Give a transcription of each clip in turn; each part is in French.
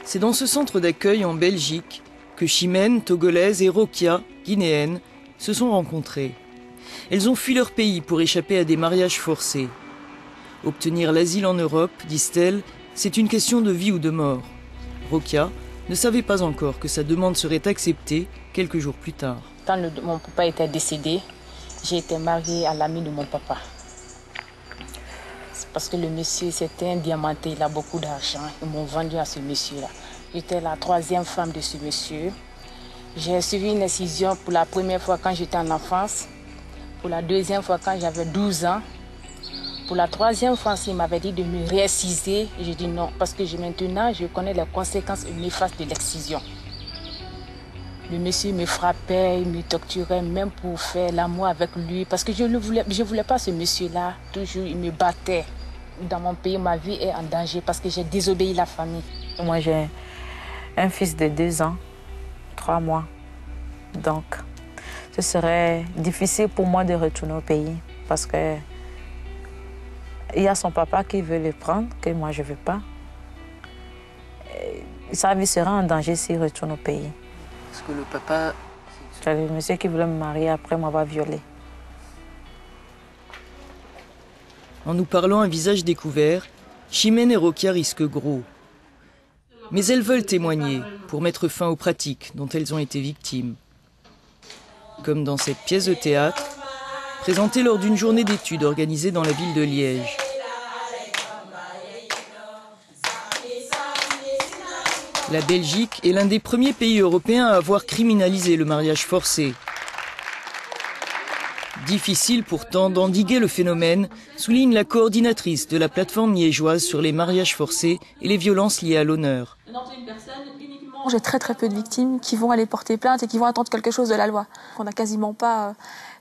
C'est dans ce centre d'accueil en Belgique que Chimène, togolaise, et Rokia, guinéenne, se sont rencontrées. Elles ont fui leur pays pour échapper à des mariages forcés. Obtenir l'asile en Europe, disent-elles, c'est une question de vie ou de mort. Rokia ne savait pas encore que sa demande serait acceptée quelques jours plus tard. Quand mon papa était décédé, j'ai été mariée à l'ami de mon papa. C'est parce que le monsieur, c'était un diamanté, il a beaucoup d'argent. Ils m'ont vendu à ce monsieur-là. J'étais la troisième femme de ce monsieur. J'ai suivi une incision pour la première fois quand j'étais en enfance, pour la deuxième fois quand j'avais 12 ans. Pour la troisième fois, il m'avait dit de me réexciser. J'ai dit non, parce que maintenant, je connais les conséquences néfastes de l'excision. Le monsieur me frappait, il me torturait, même pour faire l'amour avec lui. Parce que je ne voulais pas ce monsieur-là. Toujours, il me battait. Dans mon pays, ma vie est en danger parce que j'ai désobéi la famille. Moi, j'ai un fils de 2 ans, 3 mois. Donc, ce serait difficile pour moi de retourner au pays parce que il y a son papa qui veut le prendre, que moi je ne veux pas. Sa vie sera en danger s'il retourne au pays. Parce que le papa... C'est le monsieur qui voulait me marier après m'avoir violée. En nous parlant à visage découvert, Chimène et Rokia risquent gros. Mais elles veulent témoigner pour mettre fin aux pratiques dont elles ont été victimes. Comme dans cette pièce de théâtre, présentée lors d'une journée d'études organisée dans la ville de Liège. La Belgique est l'un des premiers pays européens à avoir criminalisé le mariage forcé. Difficile pourtant d'endiguer le phénomène, souligne la coordinatrice de la plateforme liégeoise sur les mariages forcés et les violences liées à l'honneur. J'ai très peu de victimes qui vont aller porter plainte et qui vont attendre quelque chose de la loi. On n'a quasiment pas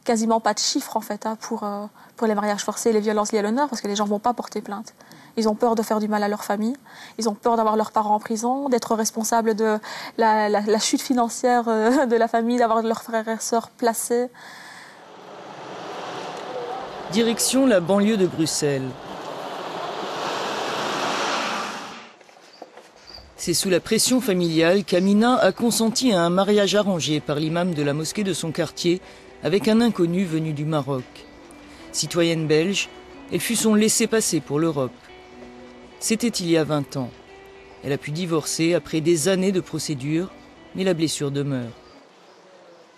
de chiffres en fait pour les mariages forcés et les violences liées à l'honneur parce que les gens ne vont pas porter plainte. Ils ont peur de faire du mal à leur famille, ils ont peur d'avoir leurs parents en prison, d'être responsables de la chute financière de la famille, d'avoir leurs frères et sœurs placés. Direction la banlieue de Bruxelles. C'est sous la pression familiale qu'Amina a consenti à un mariage arrangé par l'imam de la mosquée de son quartier avec un inconnu venu du Maroc. Citoyenne belge, elle fut son laissez-passer pour l'Europe. C'était il y a 20 ans. Elle a pu divorcer après des années de procédure, mais la blessure demeure.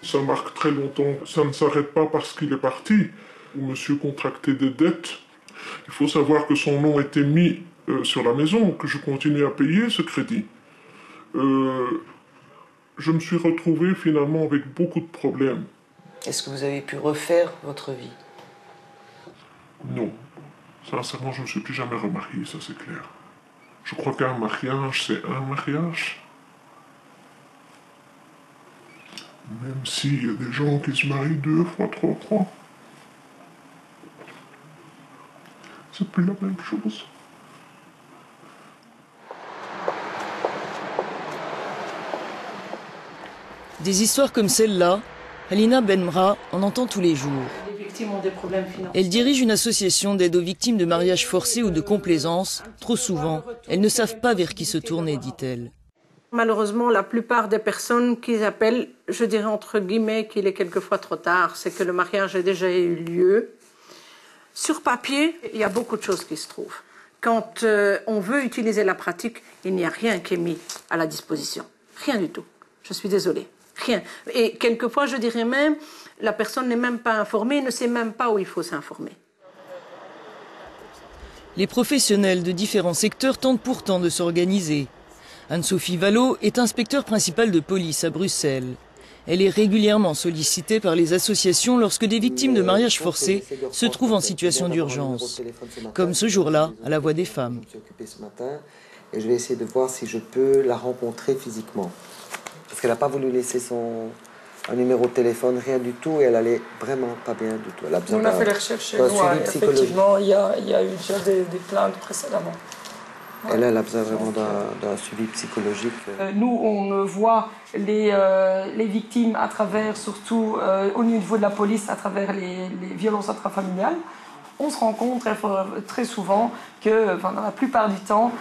Ça marque très longtemps. Ça ne s'arrête pas parce qu'il est parti. Monsieur contractait des dettes. Il faut savoir que son nom était mis sur la maison, que je continue à payer ce crédit. Je me suis retrouvé finalement avec beaucoup de problèmes. Est-ce que vous avez pu refaire votre vie? Non. Sincèrement, je ne me suis plus jamais remarié, ça c'est clair. Je crois qu'un mariage, c'est un mariage. Même s'il y a des gens qui se marient 2 fois, 3 fois. C'est plus la même chose. Des histoires comme celle-là, Halina Benmra en entend tous les jours. Les victimes ont des problèmes financiers. Elle dirige une association d'aide aux victimes de mariages forcés ou de complaisance. Trop souvent, elles ne savent pas vers qui se tourner, dit-elle. Malheureusement, la plupart des personnes qu'ils appellent, je dirais entre guillemets qu'il est quelquefois trop tard, c'est que le mariage a déjà eu lieu. Sur papier, il y a beaucoup de choses qui se trouvent. Quand on veut utiliser la pratique, il n'y a rien qui est mis à la disposition. Rien du tout. Je suis désolée. Rien. Et quelquefois, je dirais même, la personne n'est même pas informée, ne sait même pas où il faut s'informer. Les professionnels de différents secteurs tentent pourtant de s'organiser. Anne-Sophie Vallot est inspecteur principal de police à Bruxelles. Elle est régulièrement sollicitée par les associations lorsque des victimes de mariages forcés se trouvent en situation d'urgence. Comme ce jour-là, à la Voix des femmes. Et je vais essayer de voir si je peux la rencontrer physiquement. Parce qu'elle n'a pas voulu laisser un numéro de téléphone, rien du tout, et elle allait vraiment pas bien du tout. Elle a besoin on a fait les recherches chez nous, effectivement, il y a eu déjà des plaintes précédemment. Ouais. Elle a besoin vraiment d'un suivi psychologique. Nous, on voit les victimes à travers, surtout au niveau de la police, à travers les violences intrafamiliales. on se rend compte très souvent que, enfin, dans la plupart du temps,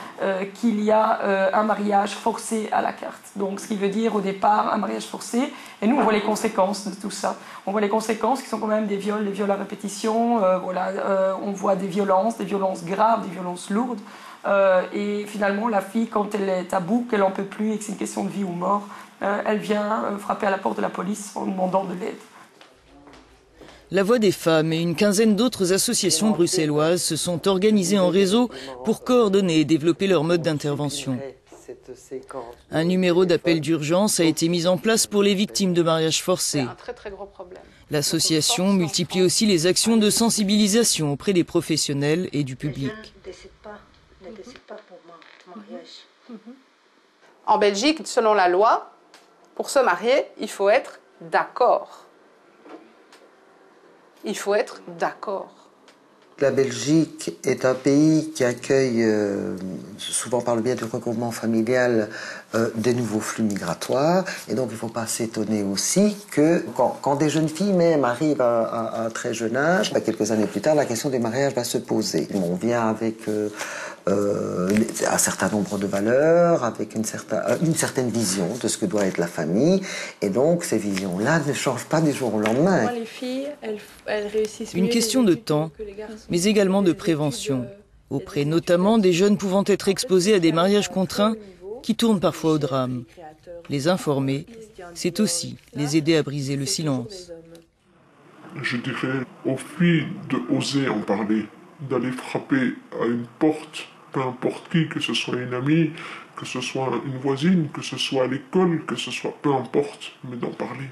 qu'il y a un mariage forcé à la carte. Donc, ce qui veut dire au départ un mariage forcé. Et nous, on voit les conséquences de tout ça. On voit les conséquences qui sont quand même des viols à répétition. On voit des violences graves, des violences lourdes. Et finalement, la fille, quand elle est à bout, qu'elle n'en peut plus et que c'est une question de vie ou mort, elle vient frapper à la porte de la police en demandant de l'aide. La Voix des femmes et une quinzaine d'autres associations bruxelloises se sont organisées en réseau pour coordonner et développer leur mode d'intervention. Un numéro d'appel d'urgence a été mis en place pour les victimes de mariages forcés. L'association multiplie aussi les actions de sensibilisation auprès des professionnels et du public. En Belgique, selon la loi, pour se marier, il faut être d'accord. Il faut être d'accord. La Belgique est un pays qui accueille, souvent par le biais du regroupement familial, des nouveaux flux migratoires. Et donc il ne faut pas s'étonner aussi que quand des jeunes filles même arrivent à un très jeune âge, quelques années plus tard, la question des mariages va se poser. On vient avec un certain nombre de valeurs, avec une certaine vision de ce que doit être la famille. Et donc ces visions-là ne changent pas du jour au lendemain. Moi, les filles, elles réussissent mieux. Une question de temps, mais également de prévention, auprès notamment des jeunes pouvant être exposés à des mariages contraints qui tournent parfois au drame. Les informer, c'est aussi les aider à briser le silence. Je dirais aux filles d'oser en parler, d'aller frapper à une porte, peu importe qui, que ce soit une amie, que ce soit une voisine, que ce soit à l'école, que ce soit peu importe, mais d'en parler.